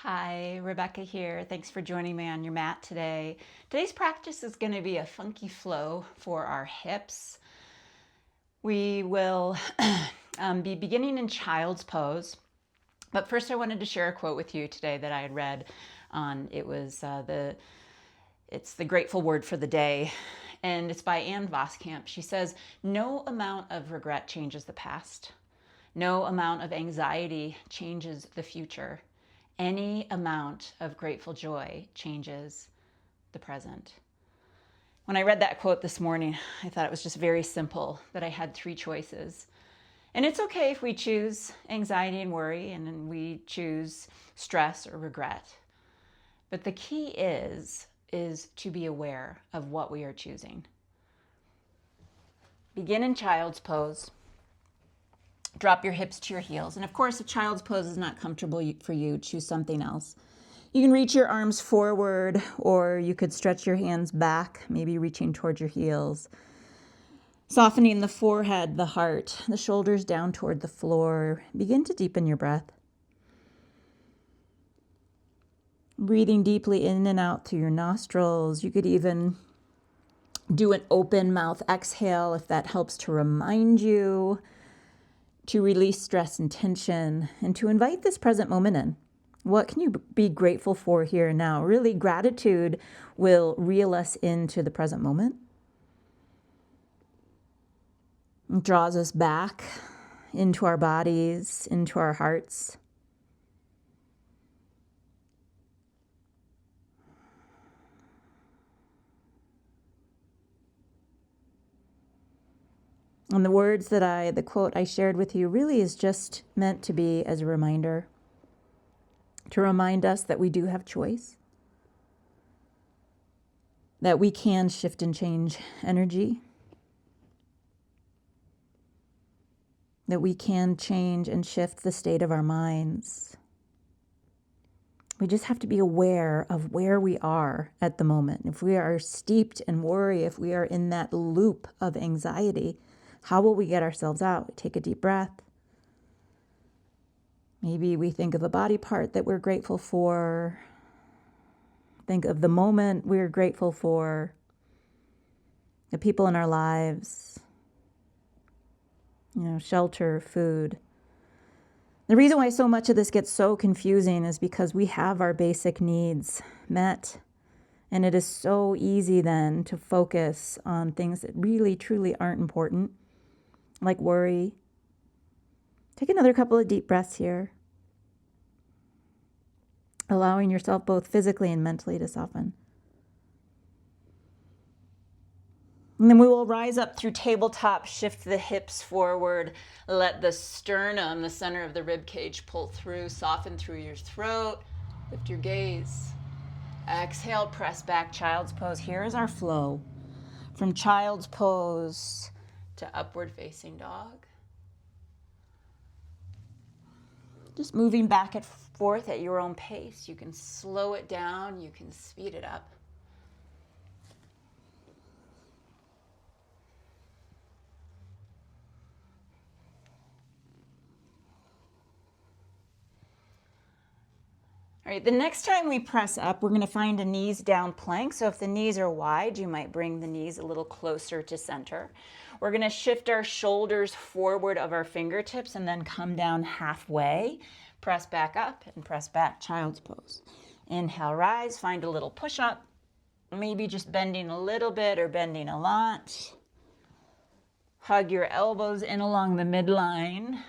Hi, Rebecca here. Thanks for joining me on your mat today. Today's practice is going to be a funky flow for our hips. We will be beginning in child's pose. But first I wanted to share a quote with you today that I had read on, it's the grateful word for the day, and it's by Anne Voskamp. She says, "No amount of regret changes the past. No amount of anxiety changes the future. Any amount of grateful joy changes the present." When I read that quote this morning, I thought it was just very simple, that I had three choices. And it's okay if we choose anxiety and worry, and then we choose stress or regret. But the key is to be aware of what we are choosing. Begin in child's pose. Drop your hips to your heels. And of course, if child's pose is not comfortable for you, choose something else. You can reach your arms forward, or you could stretch your hands back, maybe reaching towards your heels. Softening the forehead, the heart, the shoulders down toward the floor. Begin to deepen your breath. Breathing deeply in and out through your nostrils. You could even do an open mouth exhale if that helps to remind you to release stress and tension, and to invite this present moment in. What can you be grateful for here and now? Really, gratitude will reel us into the present moment. It draws us back into our bodies, into our hearts. And the quote I shared with you really is just meant to be as a reminder, to remind us that we do have choice, that we can shift and change energy, that we can change and shift the state of our minds. We just have to be aware of where we are at the moment. If we are steeped in worry, if we are in that loop of anxiety, how will we get ourselves out? Take a deep breath. Maybe we think of a body part that we're grateful for. Think of the moment we're grateful for, the people in our lives, shelter, food. The reason why so much of this gets so confusing is because we have our basic needs met. And it is so easy then to focus on things that really, truly aren't important, like worry. Take another couple of deep breaths here, allowing yourself both physically and mentally to soften. And then we will rise up through tabletop, shift the hips forward, let the sternum, the center of the rib cage, pull through, soften through your throat, lift your gaze. Exhale, press back, child's pose. Here is our flow from child's pose to upward facing dog. Just moving back and forth at your own pace. You can slow it down, you can speed it up. All right, the next time we press up, we're going to find a knees down plank. So if the knees are wide, you might bring the knees a little closer to center. We're going to shift our shoulders forward of our fingertips and then come down halfway. Press back up and press back, child's pose. Inhale, rise, find a little push up. Maybe just bending a little bit or bending a lot. Hug your elbows in along the midline.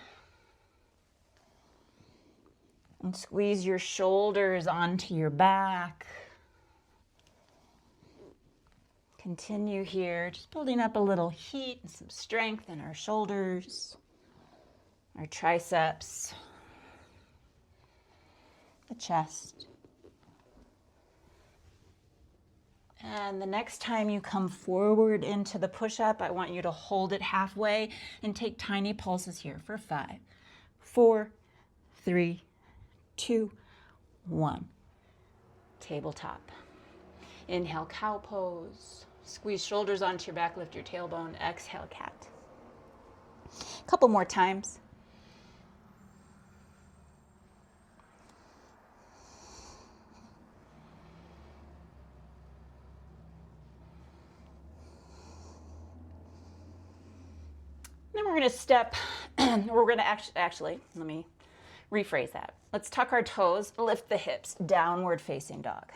And squeeze your shoulders onto your back. Continue here, just building up a little heat and some strength in our shoulders, our triceps, the chest. And the next time you come forward into the push-up, I want you to hold it halfway and take tiny pulses here for 5, 4, 3, 2, 1. Tabletop. Inhale, cow pose. Squeeze shoulders onto your back, lift your tailbone. Exhale, cat. A couple more times. we're going to step, we're going to actually, let me rephrase that. Let's tuck our toes, lift the hips, downward facing dog.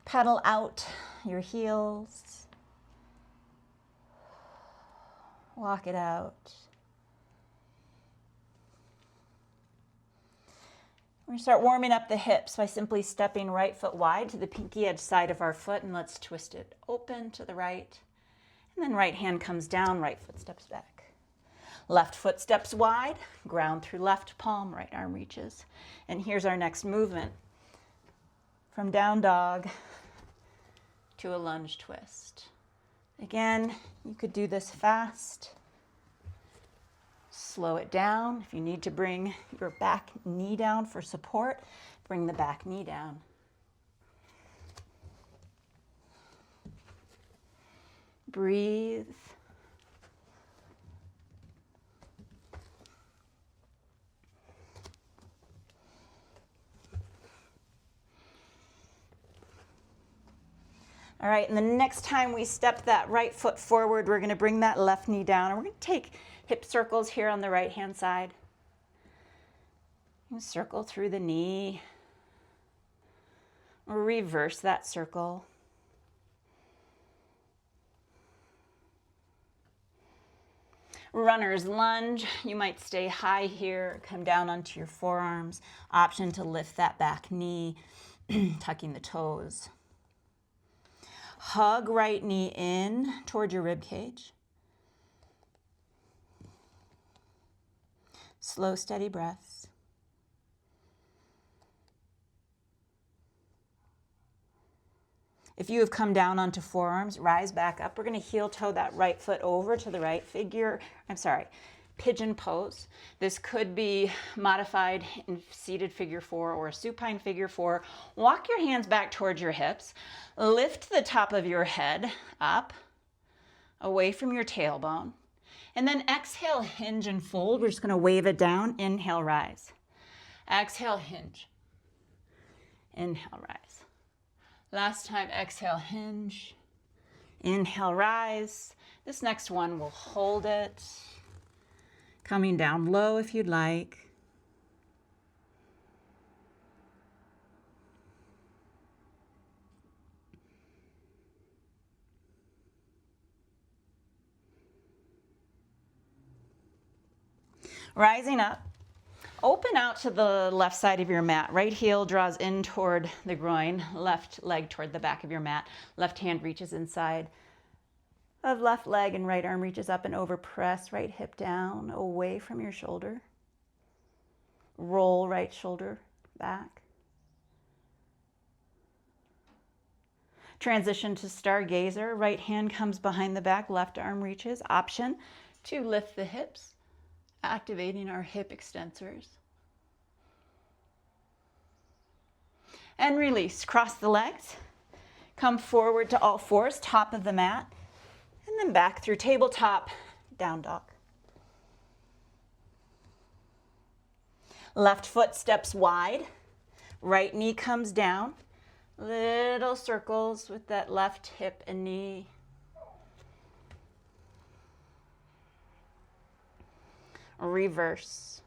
Pedal out your heels. Walk it out. We're going to start warming up the hips by simply stepping right foot wide to the pinky edge side of our foot, and let's twist it open to the right. And then right hand comes down, right foot steps back. Left foot steps wide, ground through left palm, right arm reaches. And here's our next movement. From down dog to a lunge twist. Again, you could do this fast. Slow it down. If you need to bring your back knee down for support, bring the back knee down. Breathe. All right, and the next time we step that right foot forward, we're going to bring that left knee down, and we're going to take hip circles here on the right-hand side. And circle through the knee. Reverse that circle. Runner's lunge. You might stay high here, come down onto your forearms. Option to lift that back knee, tucking the toes. Hug right knee in toward your rib cage. Slow, steady breaths. If you have come down onto forearms, rise back up. We're going to heel toe that right foot over to the right, pigeon pose. This could be modified in seated figure four or a supine figure four. Walk your hands back towards your hips. Lift the top of your head up, away from your tailbone. And then exhale, hinge and fold. We're just going to wave it down. Inhale, rise. Exhale, hinge. Inhale, rise. Last time, exhale, hinge. Inhale, rise. This next one, we'll hold it. Coming down low if you'd like. Rising up. Open out to the left side of your mat. Right heel draws in toward the groin, left leg toward the back of your mat. Left hand reaches inside of left leg and right arm reaches up and over. Press right hip down, away from your shoulder. Roll right shoulder back. Transition to stargazer. Right hand comes behind the back, left arm reaches. Option to lift the hips, activating our hip extensors. And release. Cross the legs. Come forward to all fours, top of the mat. And then back through tabletop, down dog. Left foot steps wide. Right knee comes down. Little circles with that left hip and knee. Reverse.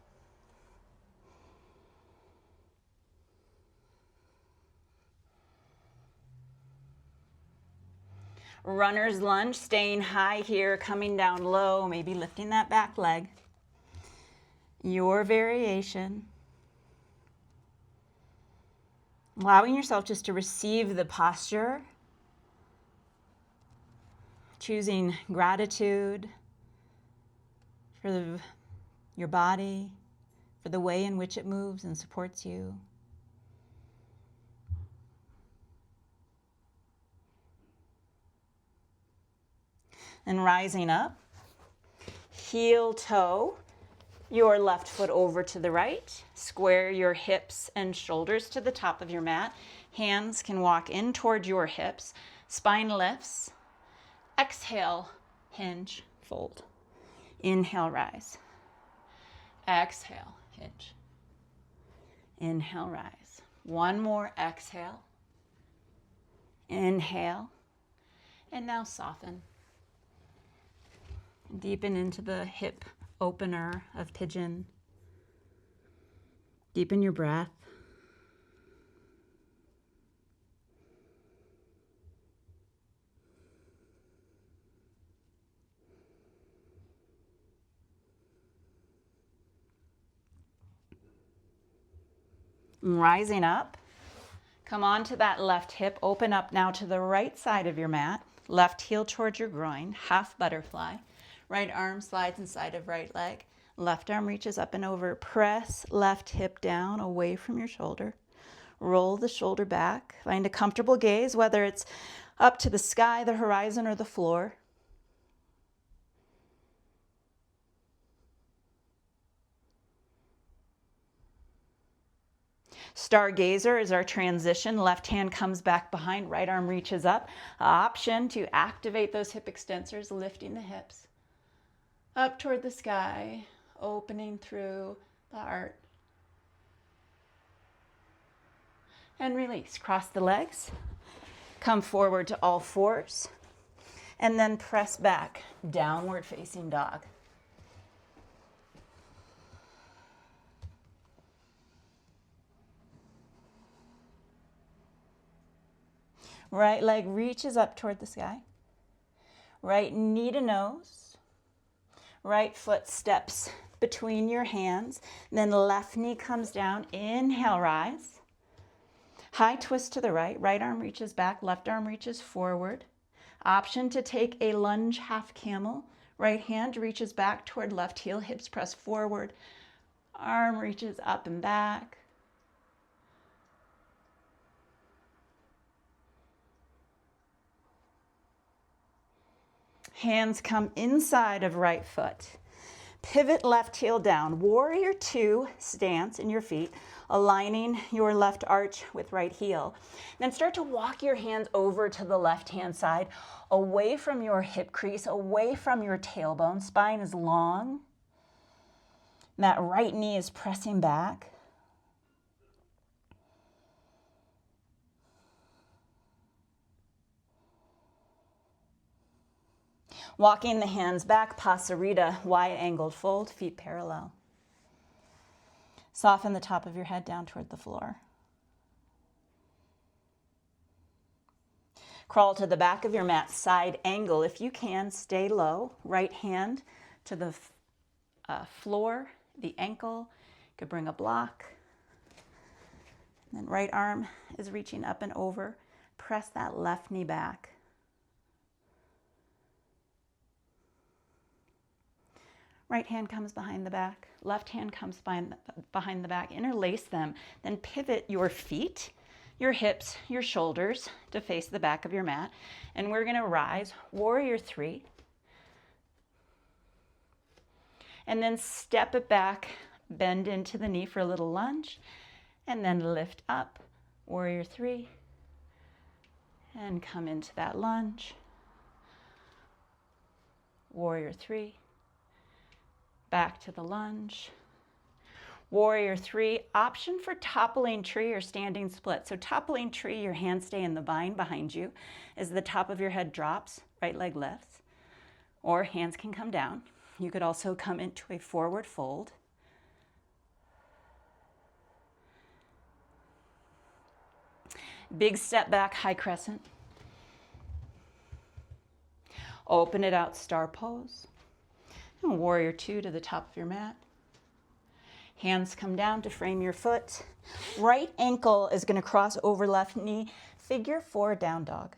Runner's lunge, staying high here, coming down low, maybe lifting that back leg. Your variation. Allowing yourself just to receive the posture. Choosing gratitude for your body, for the way in which it moves and supports you. And rising up, heel toe your left foot over to the right. Square your hips and shoulders to the top of your mat. Hands can walk in toward your hips. Spine lifts. Exhale, hinge, fold. Inhale, rise. Exhale, hinge. Inhale, rise. One more exhale. Inhale. And now soften. Deepen into the hip opener of pigeon. Deepen your breath. Rising up, come on to that left hip. Open up now to the right side of your mat. Left heel towards your groin, half butterfly. Right arm slides inside of right leg. Left arm reaches up and over. Press left hip down away from your shoulder. Roll the shoulder back. Find a comfortable gaze, whether it's up to the sky, the horizon, or the floor. Stargazer is our transition. Left hand comes back behind, right arm reaches up. Option to activate those hip extensors, lifting the hips up toward the sky, opening through the heart. And release. Cross the legs. Come forward to all fours. And then press back, downward facing dog. Right leg reaches up toward the sky. Right knee to nose. Right foot steps between your hands. Then left knee comes down. Inhale, rise. High twist to the right. Right arm reaches back. Left arm reaches forward. Option to take a lunge half camel. Right hand reaches back toward left heel. Hips press forward. Arm reaches up and back. Hands come inside of right foot. Pivot left heel down. Warrior two stance in your feet, aligning your left arch with right heel. Then start to walk your hands over to the left hand side, away from your hip crease, away from your tailbone. Spine is long. And that right knee is pressing back. Walking the hands back, Pasarita, wide-angled fold, feet parallel. Soften the top of your head down toward the floor. Crawl to the back of your mat, side angle. If you can, stay low. Right hand to the floor, the ankle. You could bring a block. And then right arm is reaching up and over. Press that left knee back. Right hand comes behind the back, left hand comes behind the back. Interlace them, then pivot your feet, your hips, your shoulders to face the back of your mat. And we're gonna rise, warrior three. And then step it back, bend into the knee for a little lunge, and then lift up, warrior three, and come into that lunge, warrior three. Back to the lunge. Warrior three, option for toppling tree or standing split. So toppling tree, your hands stay in the bind behind you as the top of your head drops, right leg lifts, or hands can come down. You could also come into a forward fold. Big step back, high crescent. Open it out, star pose. And warrior two to the top of your mat. Hands come down to frame your foot. Right ankle is going to cross over left knee. Figure four, down dog.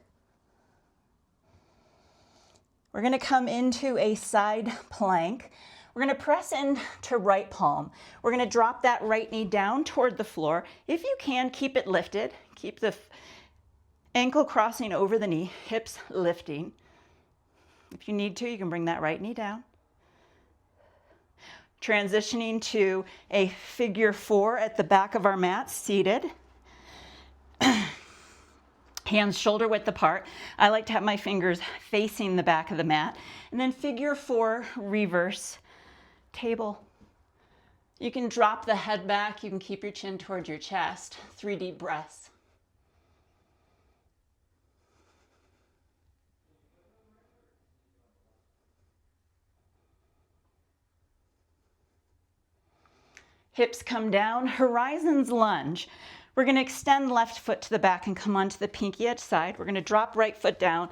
We're going to come into a side plank. We're going to press into right palm. We're going to drop that right knee down toward the floor. If you can, keep it lifted. Keep the ankle crossing over the knee, hips lifting. If you need to, you can bring that right knee down. Transitioning to a figure four at the back of our mat, seated. Hands shoulder width apart. I like to have my fingers facing the back of the mat. And then figure four, reverse table. You can drop the head back. You can keep your chin towards your chest. 3 deep breaths. Hips come down, horizons lunge. We're going to extend left foot to the back and come onto the pinky edge side. We're going to drop right foot down.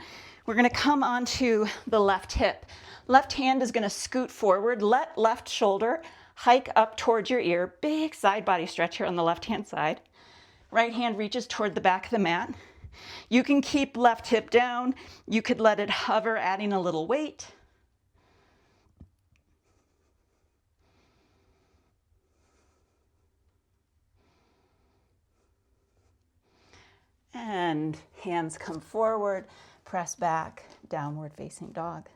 We're going to come onto the left hip. Left hand is going to scoot forward. Let left shoulder hike up towards your ear. Big side body stretch here on the left hand side. Right hand reaches toward the back of the mat. You can keep left hip down. You could let it hover, adding a little weight. And hands come forward, press back, downward facing dog.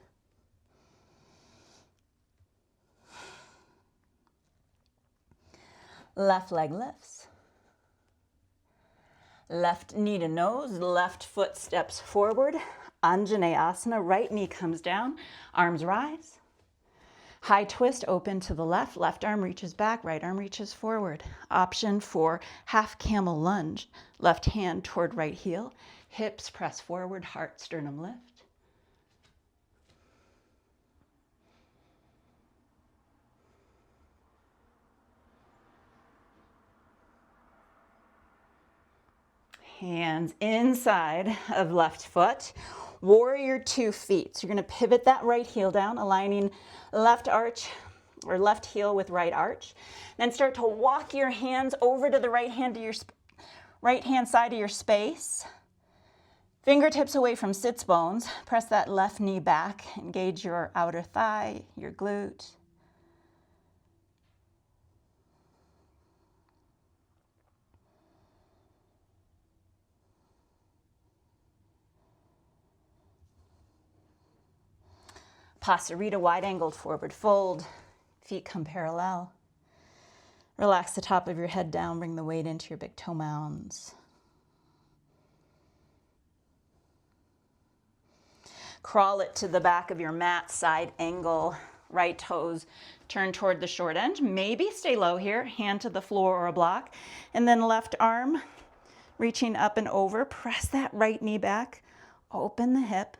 Left leg lifts. Left knee to nose, left foot steps forward. Anjaneyasana, right knee comes down, arms rise. High twist, open to the left, left arm reaches back, right arm reaches forward. Option for half camel lunge, left hand toward right heel, hips press forward, heart, sternum lift. Hands inside of left foot. Warrior 2 feet. So you're going to pivot that right heel down, aligning left arch or left heel with right arch. Then start to walk your hands over to the right hand side of your space. Fingertips away from sits bones. Press that left knee back. Engage your outer thigh, your glute. Pasarita, wide-angled forward fold. Feet come parallel. Relax the top of your head down. Bring the weight into your big toe mounds. Crawl it to the back of your mat, side angle. Right toes turn toward the short edge. Maybe stay low here. Hand to the floor or a block. And then left arm reaching up and over. Press that right knee back. Open the hip.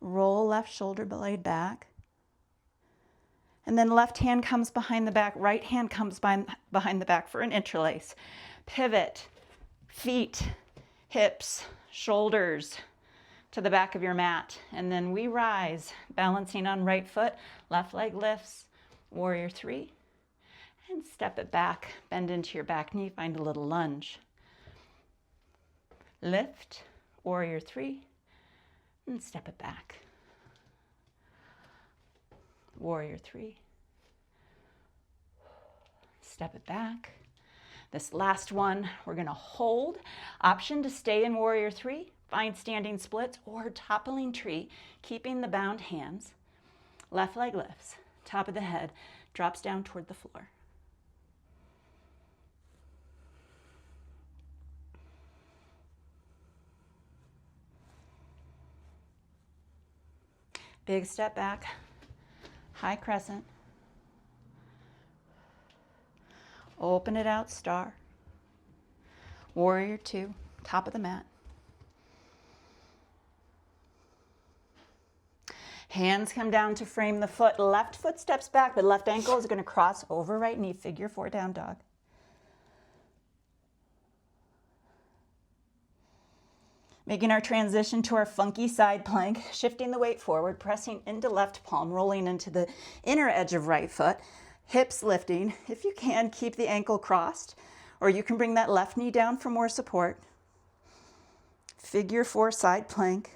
Roll left shoulder blade back. And then left hand comes behind the back, right hand comes behind the back for an interlace. Pivot, feet, hips, shoulders to the back of your mat. And then we rise, balancing on right foot, left leg lifts, warrior 3. And step it back, bend into your back knee, find a little lunge. Lift, warrior 3. And step it back. Warrior 3. Step it back. This last one, we're going to hold. Option to stay in warrior 3, find standing splits or toppling tree, keeping the bound hands. Left leg lifts, top of the head drops down toward the floor. Big step back, high crescent. Open it out, star. Warrior 2, top of the mat. Hands come down to frame the foot. Left foot steps back, but left ankle is going to cross over right knee, figure 4 down dog. Making our transition to our funky side plank, shifting the weight forward, pressing into left palm, rolling into the inner edge of right foot, hips lifting. If you can, keep the ankle crossed, or you can bring that left knee down for more support. Figure 4 side plank.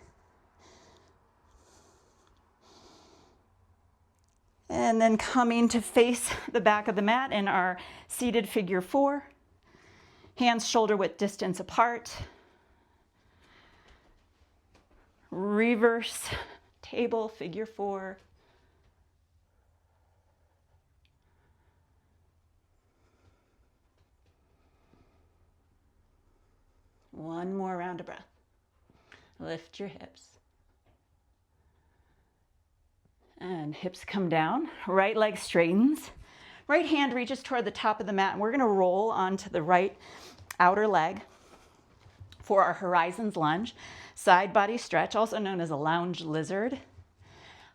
And then coming to face the back of the mat in our seated figure 4. Hands shoulder width distance apart. Reverse table, figure 4. One more round of breath. Lift your hips. And hips come down, right leg straightens. Right hand reaches toward the top of the mat, and we're going to roll onto the right outer leg for our horizons lunge. Side body stretch, also known as a lounge lizard.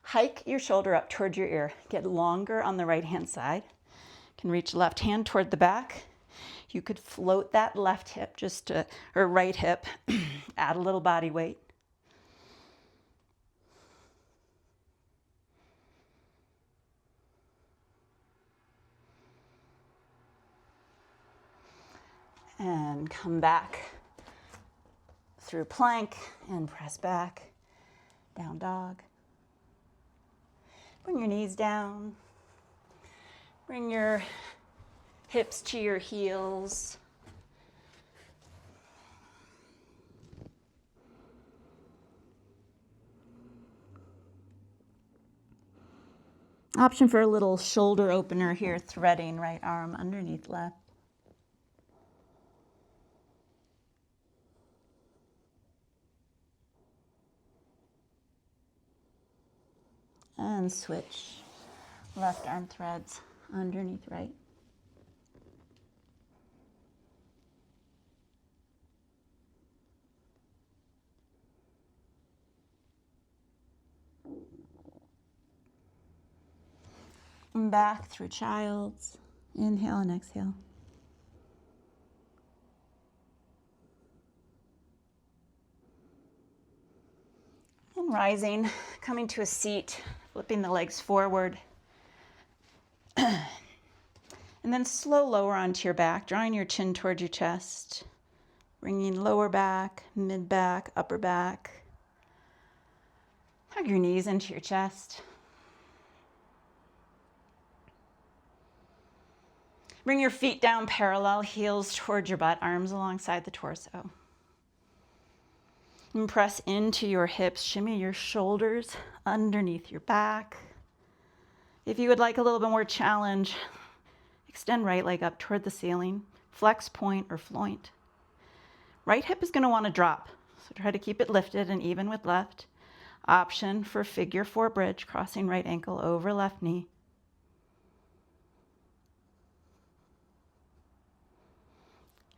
Hike your shoulder up toward your ear. Get longer on the right-hand side. You can reach left hand toward the back. You could float that left hip or right hip, add a little body weight. And come back through plank and press back, down dog. Bring your knees down. Bring your hips to your heels. Option for a little shoulder opener here, threading right arm underneath left. And switch. Left arm threads underneath right. And back through child's. Inhale and exhale. And rising, coming to a seat, flipping the legs forward. And then slow lower onto your back, drawing your chin towards your chest. Bringing lower back, mid back, upper back. Hug your knees into your chest. Bring your feet down parallel, heels towards your butt, arms alongside the torso. And press into your hips, shimmy your shoulders underneath your back. If you would like a little bit more challenge, extend right leg up toward the ceiling, flex point or floint. Right hip is going to want to drop, so try to keep it lifted and even with left. Option for figure 4 bridge, crossing right ankle over left knee.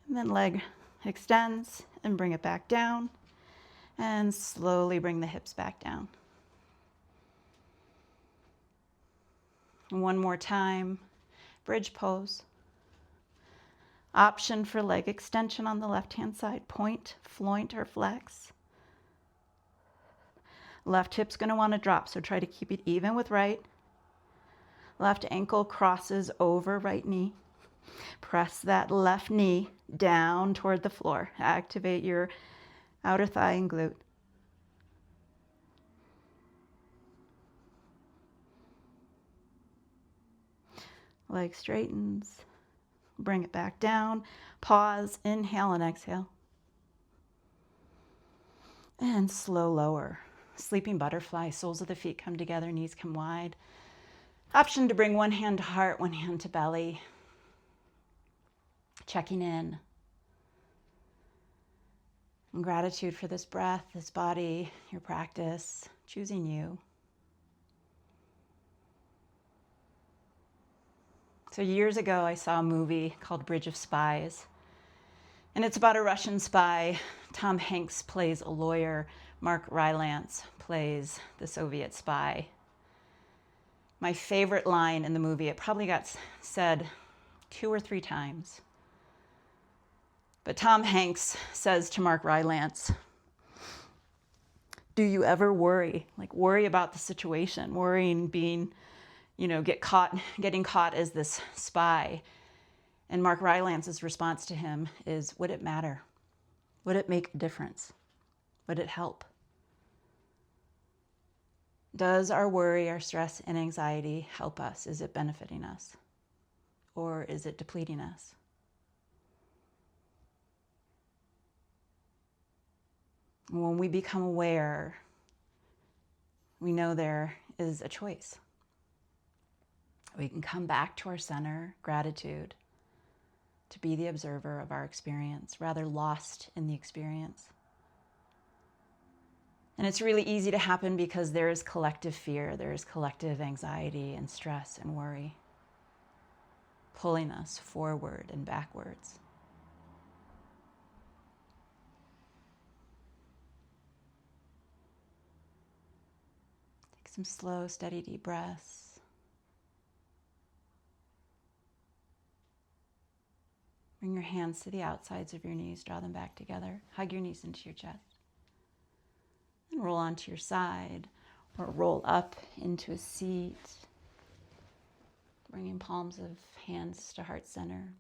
And then leg extends and bring it back down. And slowly bring the hips back down. One more time, bridge pose. Option for leg extension on the left-hand side, point, floint, or flex. Left hip's going to want to drop, so try to keep it even with right. Left ankle crosses over right knee. Press that left knee down toward the floor. Activate your outer thigh and glute. Leg straightens. Bring it back down. Pause, inhale and exhale. And slow lower. Sleeping butterfly, soles of the feet come together, knees come wide. Option to bring one hand to heart, one hand to belly. Checking in. And gratitude for this breath, this body, your practice, choosing you. So years ago, I saw a movie called Bridge of Spies. And it's about a Russian spy. Tom Hanks plays a lawyer. Mark Rylance plays the Soviet spy. My favorite line in the movie, it probably got said 2 or 3 times. But Tom Hanks says to Mark Rylance, do you ever worry? Like worry about the situation, worrying being, getting caught as this spy. And Mark Rylance's response to him is, would it matter? Would it make a difference? Would it help? Does our worry, our stress, and anxiety help us? Is it benefiting us? Or is it depleting us? When we become aware, we know there is a choice. We can come back to our center, gratitude, to be the observer of our experience, rather lost in the experience. And it's really easy to happen because there is collective fear, there is collective anxiety and stress and worry, pulling us forward and backwards. Some slow, steady, deep breaths. Bring your hands to the outsides of your knees. Draw them back together. Hug your knees into your chest. And roll onto your side or roll up into a seat. Bringing palms of hands to heart center.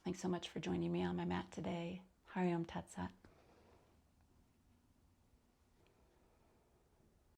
Thanks so much for joining me on my mat today. Hari Om Tat Sat.